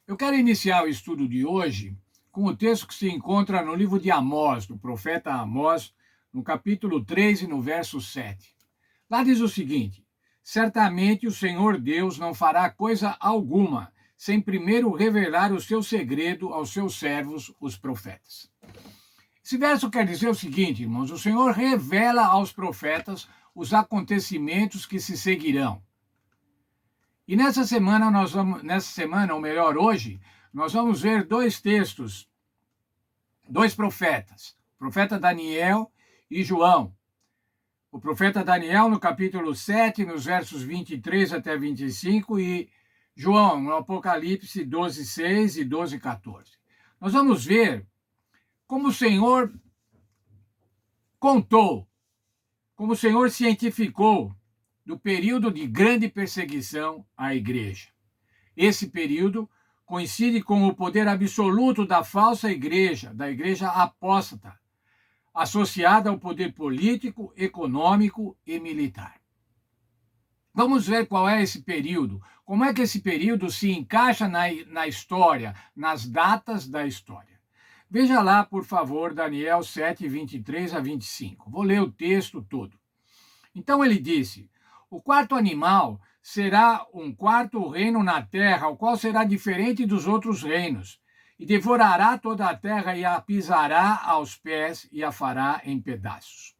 Eu quero iniciar o estudo de hoje com o texto que se encontra no livro de Amós, do profeta Amós, no capítulo 3 e no verso 7. Lá diz o seguinte: certamente o Senhor Deus não fará coisa alguma sem primeiro revelar o seu segredo aos seus servos, os profetas. Esse verso quer dizer o seguinte, irmãos: o Senhor revela aos profetas os acontecimentos que se seguirão. E nessa semana, ou melhor, hoje, nós vamos ver dois textos, dois profetas, o profeta Daniel e João. O profeta Daniel no capítulo 7, nos versos 23 até 25, e João no Apocalipse 12, 6 e 12, 14. Nós vamos ver como o Senhor contou, como o Senhor cientificou do período de grande perseguição à igreja. Esse período coincide com o poder absoluto da falsa igreja, da igreja apóstata, associada ao poder político, econômico e militar. Vamos ver qual é esse período, como é que esse período se encaixa na história, nas datas da história. Veja lá, por favor, Daniel 7, 23 a 25. Vou ler o texto todo. Então ele disse: o quarto animal será um quarto reino na terra, o qual será diferente dos outros reinos, e devorará toda a terra e a pisará aos pés e a fará em pedaços.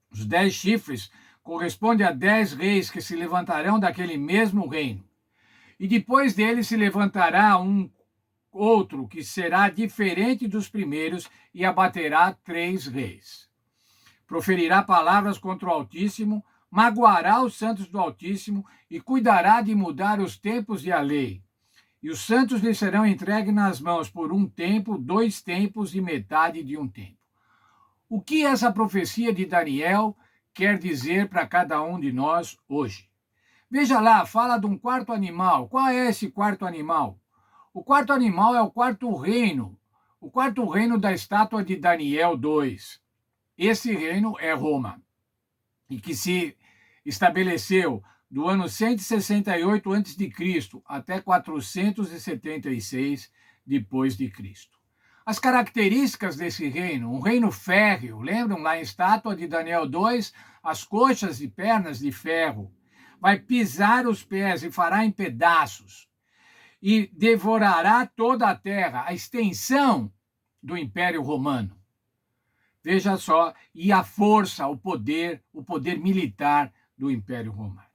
Os 10 chifres correspondem a 10 reis que se levantarão daquele mesmo reino. E depois dele se levantará um outro que será diferente dos primeiros e abaterá 3 reis. Proferirá palavras contra o Altíssimo, magoará os santos do Altíssimo e cuidará de mudar os tempos e a lei. E os santos lhe serão entregues nas mãos por um tempo, 2 tempos e metade de um tempo. O que essa profecia de Daniel quer dizer para cada um de nós hoje? Veja lá, fala de um quarto animal. Qual é esse quarto animal? O quarto animal é o quarto reino da estátua de Daniel 2. Esse reino é Roma, e que se estabeleceu do ano 168 a.C. até 476 depois de Cristo. As características desse reino: um reino férreo, lembram lá em estátua de Daniel 2, as coxas e pernas de ferro, vai pisar os pés e fará em pedaços, e devorará toda a terra, a extensão do Império Romano. Veja só, e a força, o poder militar do Império Romano.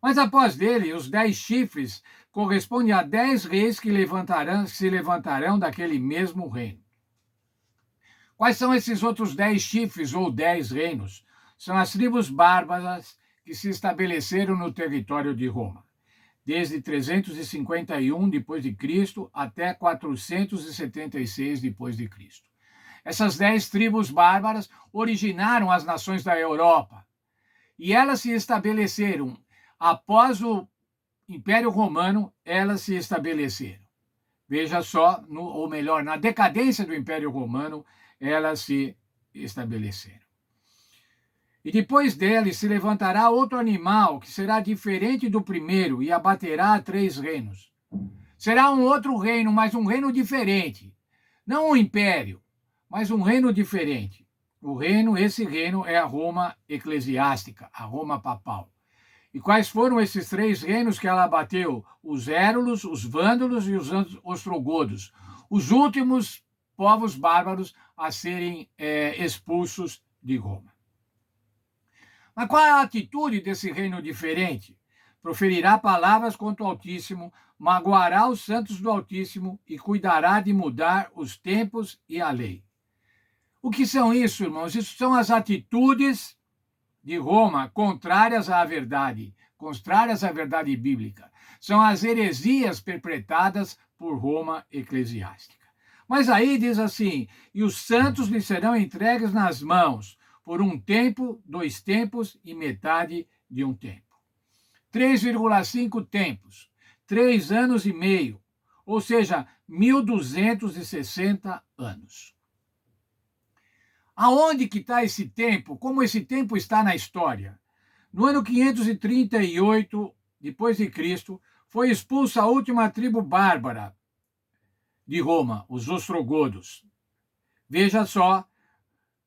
Mas após dele, os 10 chifres correspondem a 10 reis que se levantarão daquele mesmo reino. Quais são esses outros 10 chifres ou 10 reinos? São as tribos bárbaras que se estabeleceram no território de Roma, desde 351 depois de Cristo até 476 depois de Cristo. Essas 10 tribos bárbaras originaram as nações da Europa, e elas se estabeleceram após o Império Romano, elas se estabeleceram. Veja só, ou melhor, na decadência do Império Romano, elas se estabeleceram. E depois dele se levantará outro animal, que será diferente do primeiro, e abaterá 3 reinos. Será um outro reino, mas um reino diferente. Não um império, mas um reino diferente. Esse reino é a Roma eclesiástica, a Roma papal. E quais foram esses 3 reinos que ela abateu? Os érulos, os vândalos e os ostrogodos, os últimos povos bárbaros a serem expulsos de Roma. Mas qual é a atitude desse reino diferente? Proferirá palavras contra o Altíssimo, magoará os santos do Altíssimo e cuidará de mudar os tempos e a lei. O que são isso, irmãos? Isso são as atitudes de Roma contrárias à verdade bíblica. São as heresias perpetradas por Roma eclesiástica. Mas aí diz assim: e os santos lhe serão entregues nas mãos por um tempo, 2 tempos e metade de um tempo. 3,5 tempos, 3 anos e meio, ou seja, 1260 anos. Aonde que está esse tempo? Como esse tempo está na história? No ano 538 depois de Cristo, foi expulsa a última tribo bárbara de Roma, os ostrogodos. Veja só,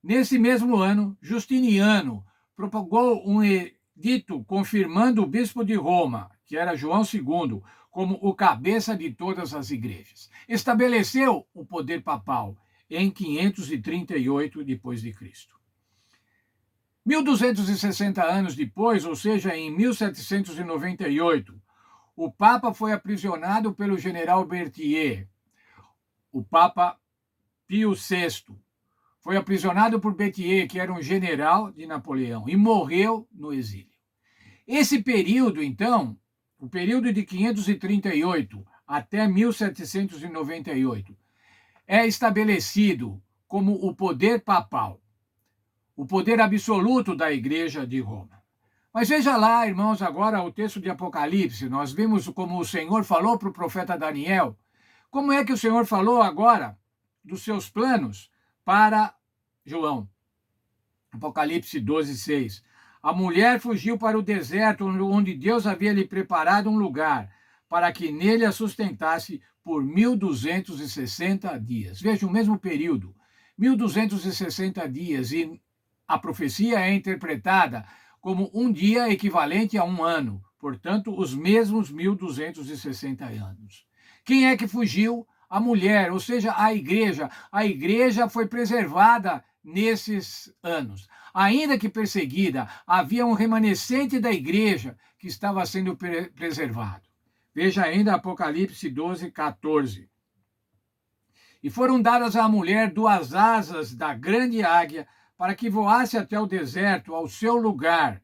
nesse mesmo ano, Justiniano propagou um edito confirmando o bispo de Roma, que era João II, como o cabeça de todas as igrejas. Estabeleceu o poder papal em 538 depois de Cristo. 1260 anos depois, ou seja, em 1798, o Papa foi aprisionado pelo general Berthier, o Papa Pio VI. Foi aprisionado por Berthier, que era um general de Napoleão, e morreu no exílio. Esse período, então, o período de 538 até 1798, é estabelecido como o poder papal, o poder absoluto da Igreja de Roma. Mas veja lá, irmãos, agora o texto de Apocalipse. Nós vimos como o Senhor falou para o profeta Daniel. Como é que o Senhor falou agora dos seus planos para João? Apocalipse 12, 6. A mulher fugiu para o deserto, onde Deus havia lhe preparado um lugar, para que nele a sustentasse por 1260 dias. Veja, o mesmo período, 1260 dias, e a profecia é interpretada como um dia equivalente a um ano, portanto, os mesmos 1260 anos. Quem é que fugiu? A mulher, ou seja, a igreja. A igreja foi preservada nesses anos. Ainda que perseguida, havia um remanescente da igreja que estava sendo preservado. Veja ainda Apocalipse 12, 14. E foram dadas à mulher 2 asas da grande águia, para que voasse até o deserto, ao seu lugar,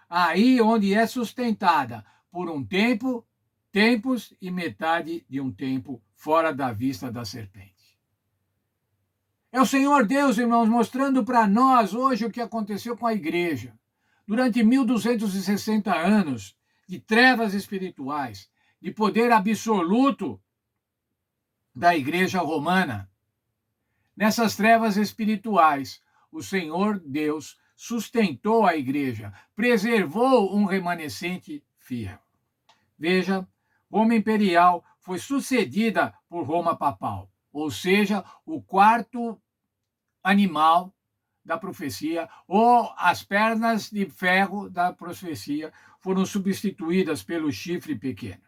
aí onde é sustentada por um tempo, tempos e metade de um tempo, fora da vista da serpente. É o Senhor Deus, irmãos, mostrando para nós hoje o que aconteceu com a igreja. Durante 1260 anos de trevas espirituais, de poder absoluto da igreja romana. Nessas trevas espirituais, o Senhor Deus sustentou a igreja, preservou um remanescente fiel. Veja, Roma imperial foi sucedida por Roma papal, ou seja, o quarto animal da profecia, ou as pernas de ferro da profecia foram substituídas pelo chifre pequeno.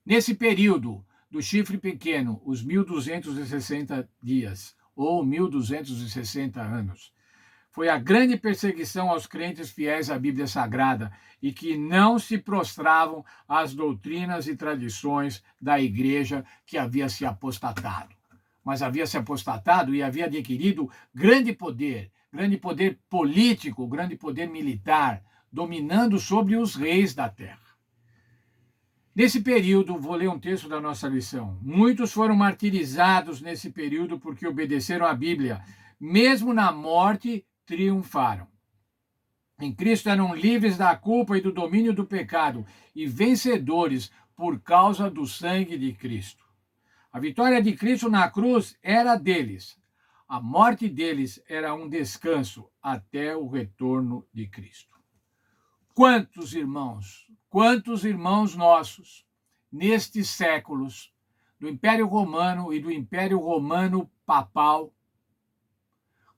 Nesse período do chifre pequeno, os 1260 dias, ou 1260 anos, foi a grande perseguição aos crentes fiéis à Bíblia Sagrada e que não se prostravam às doutrinas e tradições da igreja que havia se apostatado. Mas havia se apostatado e havia adquirido grande poder político, grande poder militar, dominando sobre os reis da terra. Nesse período, vou ler um texto da nossa lição. Muitos foram martirizados nesse período porque obedeceram à Bíblia. Mesmo na morte, triunfaram. Em Cristo eram livres da culpa e do domínio do pecado e vencedores por causa do sangue de Cristo. A vitória de Cristo na cruz era deles. A morte deles era um descanso até o retorno de Cristo. Quantos irmãos nossos, nestes séculos, do Império Romano e do Império Romano Papal,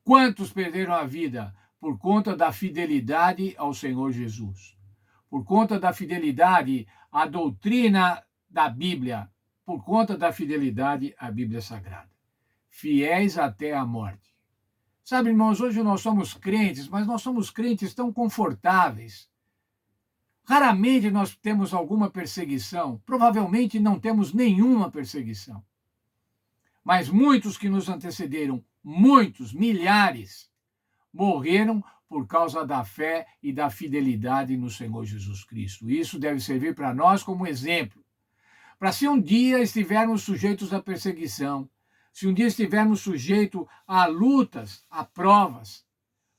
quantos perderam a vida por conta da fidelidade ao Senhor Jesus, por conta da fidelidade à doutrina da Bíblia, por conta da fidelidade à Bíblia Sagrada. Fiéis até a morte. Sabe, irmãos, hoje nós somos crentes, mas nós somos crentes tão confortáveis. Raramente nós temos alguma perseguição, provavelmente não temos nenhuma perseguição. Mas muitos que nos antecederam, muitos, milhares, morreram por causa da fé e da fidelidade no Senhor Jesus Cristo. Isso deve servir para nós como exemplo. Para se um dia estivermos sujeitos à perseguição, se um dia estivermos sujeitos a lutas, a provas,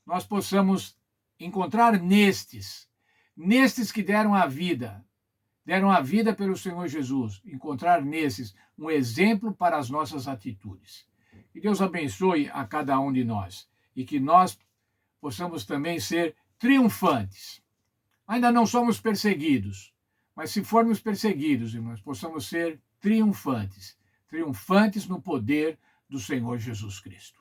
nós possamos encontrar nestes que deram a vida pelo Senhor Jesus, encontrar nesses um exemplo para as nossas atitudes. Que Deus abençoe a cada um de nós e que nós possamos também ser triunfantes. Ainda não somos perseguidos, Mas se formos perseguidos, irmãos, possamos ser triunfantes, triunfantes no poder do Senhor Jesus Cristo.